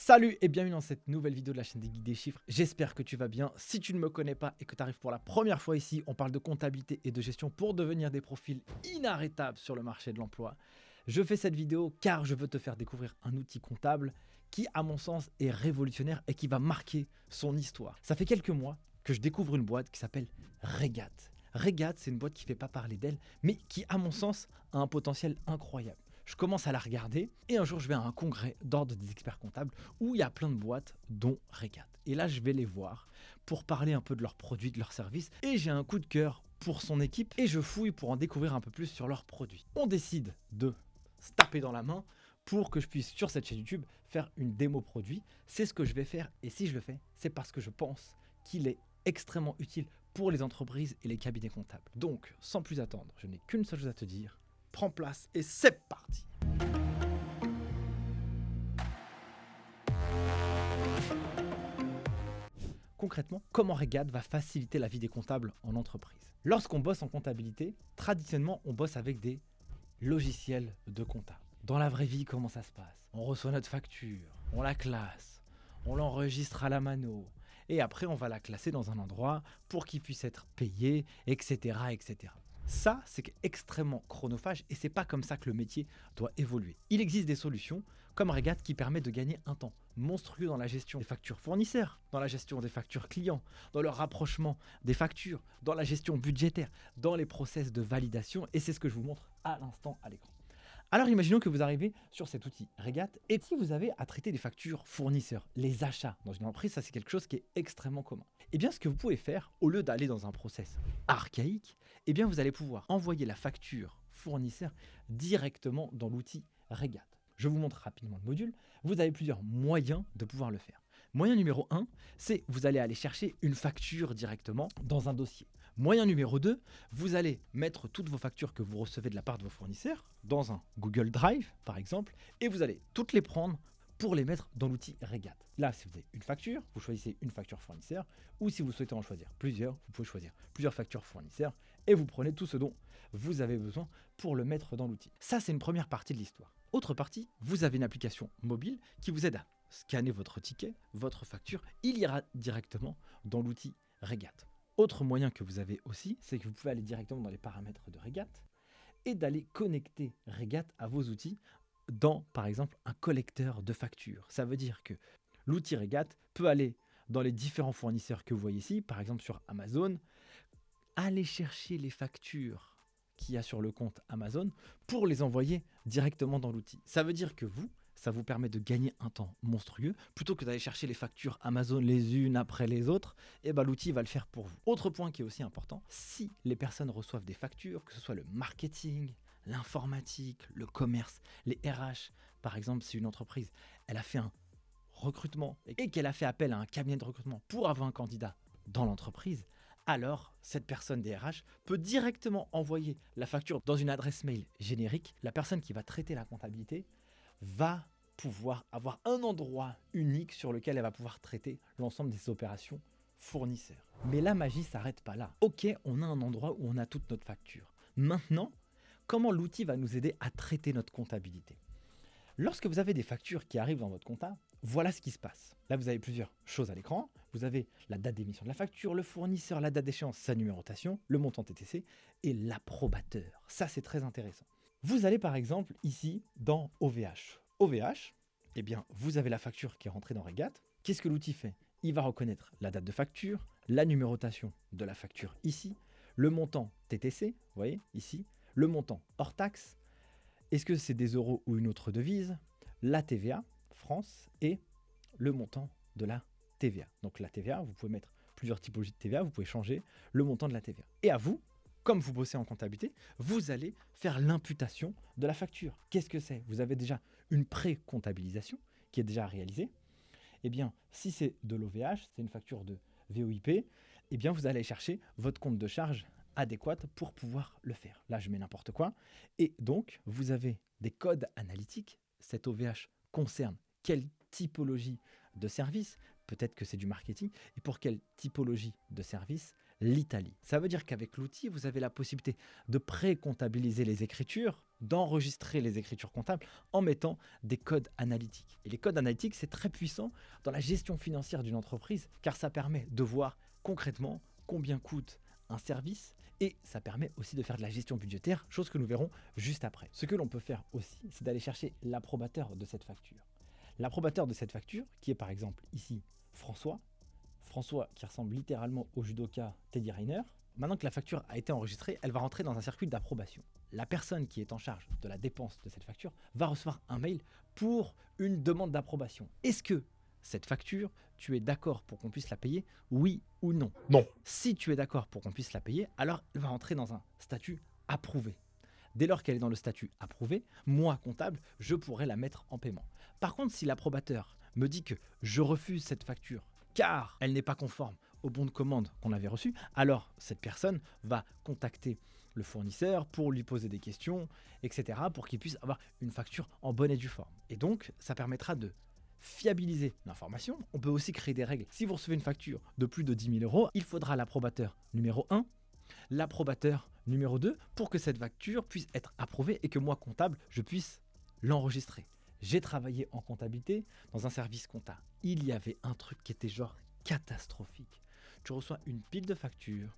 Salut et bienvenue dans cette nouvelle vidéo de la chaîne des Geeks des chiffres. J'espère que tu vas bien. Si tu ne me connais pas et que tu arrives pour la première fois ici, on parle de comptabilité et de gestion pour devenir des profils inarrêtables sur le marché de l'emploi. Je fais cette vidéo car je veux te faire découvrir un outil comptable qui, à mon sens, est révolutionnaire et qui va marquer son histoire. Ça fait quelques mois que je découvre une boîte qui s'appelle Regat. Regat, c'est une boîte qui ne fait pas parler d'elle, mais qui, à mon sens, a un potentiel incroyable. Je commence à la regarder et un jour je vais à un congrès d'ordre des experts comptables où il y a plein de boîtes dont Regat. Et là je vais les voir pour parler un peu de leurs produits, de leurs services et j'ai un coup de cœur pour son équipe et je fouille pour en découvrir un peu plus sur leurs produits. On décide de se taper dans la main pour que je puisse sur cette chaîne YouTube faire une démo produit. C'est ce que je vais faire et si je le fais, c'est parce que je pense qu'il est extrêmement utile pour les entreprises et les cabinets comptables. Donc sans plus attendre, je n'ai qu'une seule chose à te dire. Prends place et c'est parti. Concrètement, comment Regat va faciliter la vie des comptables en entreprise? Lorsqu'on bosse en comptabilité, traditionnellement, on bosse avec des logiciels de compta. Dans la vraie vie, comment ça se passe? On reçoit notre facture, on la classe, on l'enregistre à la mano, et après on va la classer dans un endroit pour qu'il puisse être payé, etc., etc. Ça, c'est extrêmement chronophage et c'est pas comme ça que le métier doit évoluer. Il existe des solutions comme Regat qui permet de gagner un temps monstrueux dans la gestion des factures fournisseurs, dans la gestion des factures clients, dans le rapprochement des factures, dans la gestion budgétaire, dans les process de validation et c'est ce que je vous montre à l'instant à l'écran. Alors imaginons que vous arrivez sur cet outil Regat et si vous avez à traiter des factures fournisseurs, les achats dans une entreprise, ça c'est quelque chose qui est extrêmement commun. Et bien ce que vous pouvez faire, au lieu d'aller dans un process archaïque, eh bien vous allez pouvoir envoyer la facture fournisseur directement dans l'outil Regat. Je vous montre rapidement le module. Vous avez plusieurs moyens de pouvoir le faire. Moyen numéro 1, c'est vous allez aller chercher une facture directement dans un dossier. Moyen numéro 2, vous allez mettre toutes vos factures que vous recevez de la part de vos fournisseurs dans un Google Drive, par exemple, et vous allez toutes les prendre pour les mettre dans l'outil Regat. Là, si vous avez une facture, vous choisissez une facture fournisseur, ou si vous souhaitez en choisir plusieurs, vous pouvez choisir plusieurs factures fournisseurs, et vous prenez tout ce dont vous avez besoin pour le mettre dans l'outil. Ça, c'est une première partie de l'histoire. Autre partie, vous avez une application mobile qui vous aide à scanner votre ticket, votre facture, il ira directement dans l'outil Regat. Autre moyen que vous avez aussi, c'est que vous pouvez aller directement dans les paramètres de Regat et d'aller connecter Regat à vos outils dans, par exemple, un collecteur de factures. Ça veut dire que l'outil Regat peut aller dans les différents fournisseurs que vous voyez ici, par exemple sur Amazon, aller chercher les factures qu'il y a sur le compte Amazon pour les envoyer directement dans l'outil. Ça veut dire que ça vous permet de gagner un temps monstrueux. Plutôt que d'aller chercher les factures Amazon les unes après les autres, et ben l'outil va le faire pour vous. Autre point qui est aussi important, si les personnes reçoivent des factures, que ce soit le marketing, l'informatique, le commerce, les RH, par exemple, si une entreprise, elle a fait un recrutement et qu'elle a fait appel à un cabinet de recrutement pour avoir un candidat dans l'entreprise, alors cette personne des RH peut directement envoyer la facture dans une adresse mail générique. La personne qui va traiter la comptabilité va pouvoir avoir un endroit unique sur lequel elle va pouvoir traiter l'ensemble des opérations fournisseurs. Mais la magie ne s'arrête pas là. Ok, on a un endroit où on a toute notre facture. Maintenant, comment l'outil va nous aider à traiter notre comptabilité? Lorsque vous avez des factures qui arrivent dans votre compta, voilà ce qui se passe. Là, vous avez plusieurs choses à l'écran. Vous avez la date d'émission de la facture, le fournisseur, la date d'échéance, sa numérotation, le montant TTC et l'approbateur. Ça, c'est très intéressant. Vous allez par exemple ici dans OVH. OVH, eh bien, vous avez la facture qui est rentrée dans Regat. Qu'est-ce que l'outil fait? Il va reconnaître la date de facture, la numérotation de la facture ici, le montant TTC, vous voyez ici, le montant hors taxe. Est-ce que c'est des euros ou une autre devise? La TVA, France, et le montant de la TVA. Donc la TVA, vous pouvez mettre plusieurs typologies de TVA, vous pouvez changer le montant de la TVA. Et à vous, comme vous bossez en comptabilité, vous allez faire l'imputation de la facture. Qu'est-ce que c'est? Vous avez déjà une pré-comptabilisation qui est déjà réalisée. Eh bien, si c'est de l'OVH, c'est une facture de VOIP, eh bien vous allez chercher votre compte de charge adéquate pour pouvoir le faire. Là, je mets n'importe quoi. Et donc, vous avez des codes analytiques. Cet OVH concerne quelle typologie de service? Peut-être que c'est du marketing. Et pour quelle typologie de service? l'Italie. Ça veut dire qu'avec l'outil, vous avez la possibilité de pré-comptabiliser les écritures, d'enregistrer les écritures comptables en mettant des codes analytiques. Et les codes analytiques, c'est très puissant dans la gestion financière d'une entreprise car ça permet de voir concrètement combien coûte un service et ça permet aussi de faire de la gestion budgétaire, chose que nous verrons juste après. Ce que l'on peut faire aussi, c'est d'aller chercher l'approbateur de cette facture. L'approbateur de cette facture, qui est par exemple ici François qui ressemble littéralement au judoka Teddy Riner. Maintenant que la facture a été enregistrée, elle va rentrer dans un circuit d'approbation. La personne qui est en charge de la dépense de cette facture va recevoir un mail pour une demande d'approbation. Est-ce que cette facture, tu es d'accord pour qu'on puisse la payer, oui ou non? Non. Si tu es d'accord pour qu'on puisse la payer, alors elle va rentrer dans un statut approuvé. Dès lors qu'elle est dans le statut approuvé, moi, comptable, je pourrais la mettre en paiement. Par contre, si l'approbateur me dit que je refuse cette facture car elle n'est pas conforme au bon de commande qu'on avait reçu, alors cette personne va contacter le fournisseur pour lui poser des questions, etc., pour qu'il puisse avoir une facture en bonne et due forme. Et donc, ça permettra de fiabiliser l'information. On peut aussi créer des règles. Si vous recevez une facture de plus de 10 000 euros, il faudra l'approbateur numéro 1, l'approbateur numéro 2, pour que cette facture puisse être approuvée et que moi, comptable, je puisse l'enregistrer. J'ai travaillé en comptabilité dans un service compta. Il y avait un truc qui était genre catastrophique. Tu reçois une pile de factures,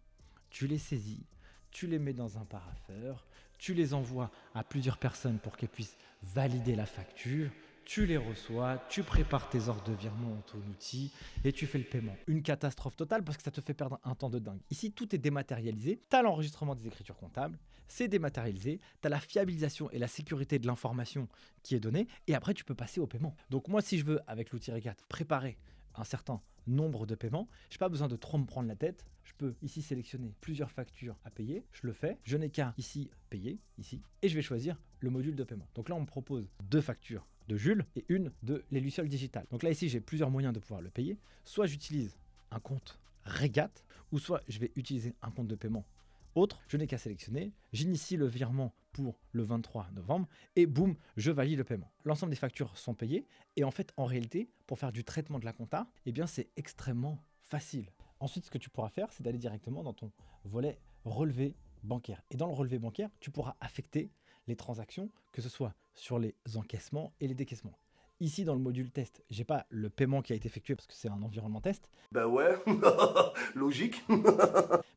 tu les saisis, tu les mets dans un parapheur, tu les envoies à plusieurs personnes pour qu'elles puissent valider la facture, tu les reçois, tu prépares tes ordres de virement dans ton outil et tu fais le paiement. Une catastrophe totale parce que ça te fait perdre un temps de dingue. Ici, tout est dématérialisé. Tu as l'enregistrement des écritures comptables, c'est dématérialisé, tu as la fiabilisation et la sécurité de l'information qui est donnée et après, tu peux passer au paiement. Donc moi, si je veux, avec l'outil Regat, préparer un certain nombre de paiements, je n'ai pas besoin de trop me prendre la tête. Je peux ici sélectionner plusieurs factures à payer, je le fais, je n'ai qu'à ici payer, ici, et je vais choisir le module de paiement. Donc là, on me propose 2 factures de Jules et une de l'Eluciol Digital. Donc là, ici, j'ai plusieurs moyens de pouvoir le payer. Soit j'utilise un compte Regat, ou soit je vais utiliser un compte de paiement autre. Je n'ai qu'à sélectionner, j'initie le virement pour le 23 novembre et boum, je valide le paiement. L'ensemble des factures sont payées et en fait, en réalité, pour faire du traitement de la compta, eh bien, c'est extrêmement facile. Ensuite, ce que tu pourras faire, c'est d'aller directement dans ton volet relevé bancaire. Et dans le relevé bancaire, tu pourras affecter les transactions, que ce soit sur les encaissements et les décaissements. Ici, dans le module test, j'ai pas le paiement qui a été effectué parce que c'est un environnement test. Bah ouais, logique.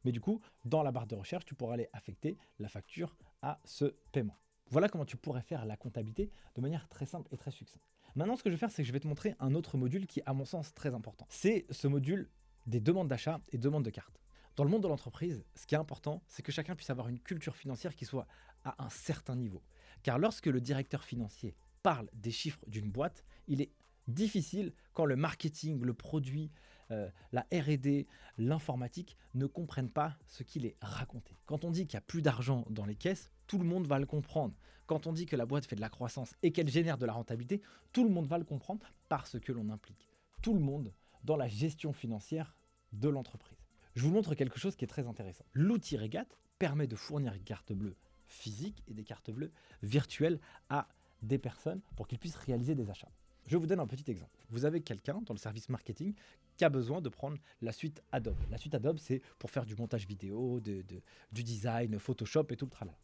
Mais du coup, dans la barre de recherche, tu pourras aller affecter la facture à ce paiement. Voilà comment tu pourrais faire la comptabilité de manière très simple et très succincte. Maintenant, ce que je vais faire, c'est que je vais te montrer un autre module qui est, à mon sens, très important. C'est ce module des demandes d'achat et demandes de carte. Dans le monde de l'entreprise, ce qui est important, c'est que chacun puisse avoir une culture financière qui soit à un certain niveau. Car lorsque le directeur financier parle des chiffres d'une boîte, il est difficile quand le marketing, le produit, la R&D, l'informatique ne comprennent pas ce qu'il est raconté. Quand on dit qu'il n'y a plus d'argent dans les caisses, tout le monde va le comprendre. Quand on dit que la boîte fait de la croissance et qu'elle génère de la rentabilité, tout le monde va le comprendre parce que l'on implique tout le monde dans la gestion financière de l'entreprise. Je vous montre quelque chose qui est très intéressant. L'outil Regat permet de fournir des cartes bleues physiques et des cartes bleues virtuelles à des personnes pour qu'ils puissent réaliser des achats. Je vous donne un petit exemple. Vous avez quelqu'un dans le service marketing qui a besoin de prendre la suite Adobe. La suite Adobe, c'est pour faire du montage vidéo, du design, Photoshop et tout le tralala.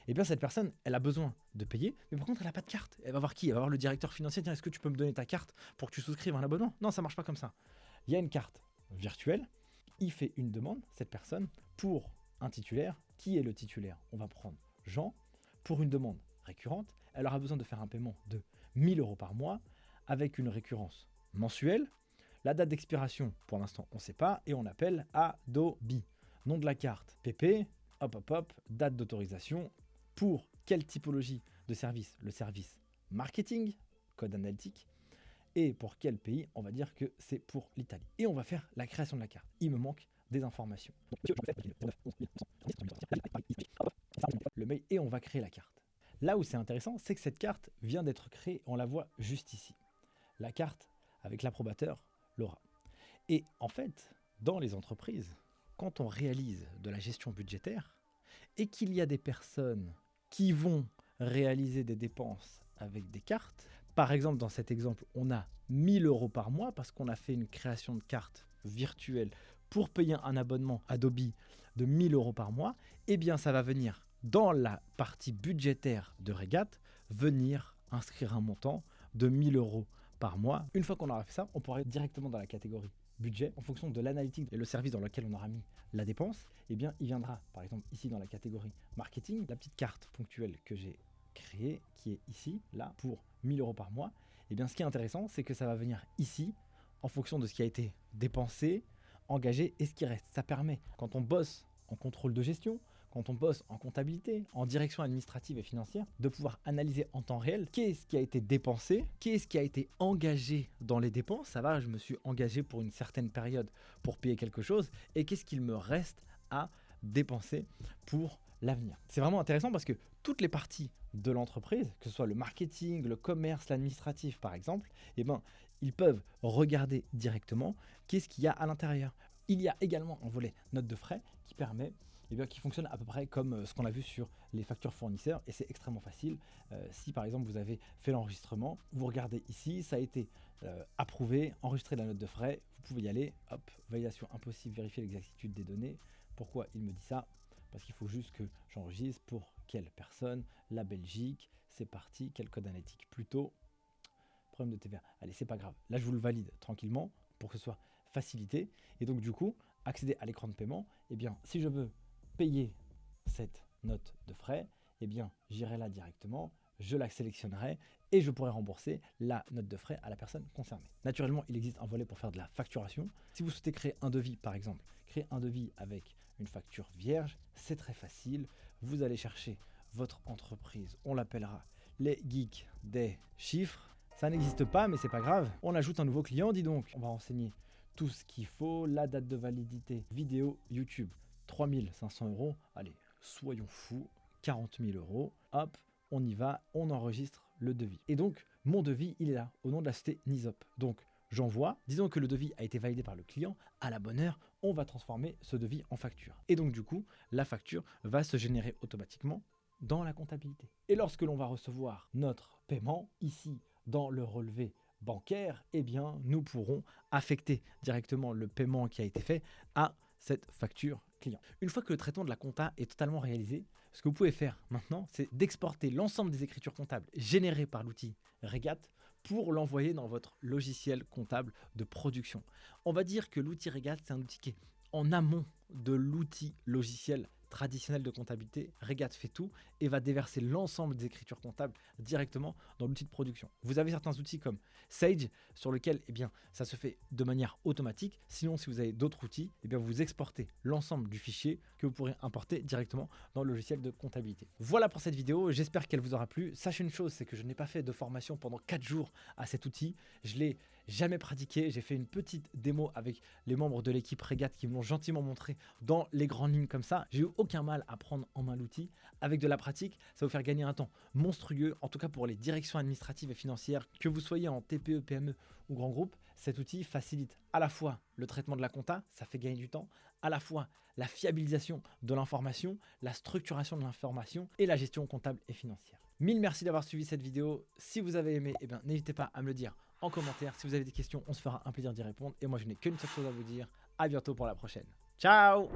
Et bien cette personne, elle a besoin de payer, mais par contre, elle n'a pas de carte. Elle va voir qui? Elle va voir le directeur financier. Tiens, est-ce que tu peux me donner ta carte pour que tu souscrives un abonnement? Non, ça ne marche pas comme ça. Il y a une carte virtuelle. Il fait une demande, cette personne, pour un titulaire. Qui est le titulaire? On va prendre Jean. Pour une demande récurrente, elle aura besoin de faire un paiement de 1 000 € par mois avec une récurrence mensuelle. La date d'expiration, pour l'instant, on ne sait pas et on appelle Adobe. Nom de la carte, PP, date d'autorisation. Pour quelle typologie de service? Le service marketing, code analytique. Et pour quel pays? On va dire que c'est pour l'Italie. Et on va faire la création de la carte. Il me manque des informations. Le mail et on va créer la carte. Là où c'est intéressant, c'est que cette carte vient d'être créée, on la voit juste ici. La carte avec l'approbateur, Laura. Et en fait, dans les entreprises, quand on réalise de la gestion budgétaire et qu'il y a des personnes qui vont réaliser des dépenses avec des cartes, par exemple, dans cet exemple, on a 1 000 € par mois parce qu'on a fait une création de carte virtuelle pour payer un abonnement Adobe de 1 000 € par mois, eh bien ça va venir dans la partie budgétaire de Regat, venir inscrire un montant de 1 000 € par mois. Une fois qu'on aura fait ça, on pourra aller directement dans la catégorie budget en fonction de l'analytique et le service dans lequel on aura mis la dépense. Eh bien, il viendra par exemple ici dans la catégorie marketing, la petite carte ponctuelle que j'ai créée qui est ici, là, pour 1 000 € par mois. Eh bien, ce qui est intéressant, c'est que ça va venir ici en fonction de ce qui a été dépensé, engagé et ce qui reste. Ça permet, quand on bosse en contrôle de gestion, quand on bosse en comptabilité, en direction administrative et financière, de pouvoir analyser en temps réel qu'est-ce qui a été dépensé, qu'est-ce qui a été engagé dans les dépenses. Ça va, je me suis engagé pour une certaine période pour payer quelque chose et qu'est-ce qu'il me reste à dépenser pour l'avenir. C'est vraiment intéressant parce que toutes les parties de l'entreprise, que ce soit le marketing, le commerce, l'administratif par exemple, eh ben, ils peuvent regarder directement qu'est-ce qu'il y a à l'intérieur. Il y a également un volet note de frais qui permet, qui fonctionne à peu près comme ce qu'on a vu sur les factures fournisseurs et c'est extrêmement facile. Si par exemple vous avez fait l'enregistrement, vous regardez ici, ça a été approuvé, enregistré la note de frais, vous pouvez y aller, hop, validation impossible, vérifier l'exactitude des données. Pourquoi il me dit ça? Parce qu'il faut juste que j'enregistre pour quelle personne, la Belgique, c'est parti, quel code analytique plutôt, problème de TVA. Allez, c'est pas grave, là je vous le valide tranquillement pour que ce soit facilité et donc du coup, accéder à l'écran de paiement, eh bien si je veux payer cette note de frais, eh bien j'irai là directement, je la sélectionnerai et je pourrai rembourser la note de frais à la personne concernée. Naturellement, il existe un volet pour faire de la facturation. Si vous souhaitez créer un devis, par exemple, créer un devis avec une facture vierge, c'est très facile. Vous allez chercher votre entreprise, on l'appellera les geeks des chiffres. Ça n'existe pas, mais c'est pas grave. On ajoute un nouveau client, dis donc. On va renseigner tout ce qu'il faut, la date de validité, vidéo, YouTube, 3 500 €. Allez, soyons fous, 40 000 €. Hop, on y va, on enregistre le devis. Et donc, mon devis, il est là, au nom de la société Nisop. Donc, j'envoie, disons que le devis a été validé par le client, à la bonne heure, on va transformer ce devis en facture. Et donc, du coup, la facture va se générer automatiquement dans la comptabilité. Et lorsque l'on va recevoir notre paiement, ici, dans le relevé bancaire, eh bien, nous pourrons affecter directement le paiement qui a été fait à cette facture client. Une fois que le traitement de la compta est totalement réalisé, ce que vous pouvez faire maintenant, c'est d'exporter l'ensemble des écritures comptables générées par l'outil Regat pour l'envoyer dans votre logiciel comptable de production. On va dire que l'outil Regat, c'est un outil qui est en amont de l'outil logiciel traditionnel de comptabilité. Regat fait tout et va déverser l'ensemble des écritures comptables directement dans l'outil de production. Vous avez certains outils comme Sage sur lequel ça se fait de manière automatique. Sinon, si vous avez d'autres outils, vous exportez l'ensemble du fichier que vous pourrez importer directement dans le logiciel de comptabilité. Voilà pour cette vidéo, j'espère qu'elle vous aura plu. Sachez une chose, c'est que je n'ai pas fait de formation pendant 4 jours à cet outil. Je l'ai jamais pratiqué, j'ai fait une petite démo avec les membres de l'équipe Regat qui me l'ont gentiment montré dans les grandes lignes comme ça. J'ai eu aucun mal à prendre en main l'outil. Avec de la pratique, ça va vous faire gagner un temps monstrueux, en tout cas pour les directions administratives et financières, que vous soyez en TPE, PME ou grand groupe. Cet outil facilite à la fois le traitement de la compta, ça fait gagner du temps, à la fois la fiabilisation de l'information, la structuration de l'information et la gestion comptable et financière. Mille merci d'avoir suivi cette vidéo. Si vous avez aimé, n'hésitez pas à me le dire en commentaire. Si vous avez des questions, on se fera un plaisir d'y répondre. Et moi, je n'ai qu'une seule chose à vous dire. À bientôt pour la prochaine. Ciao!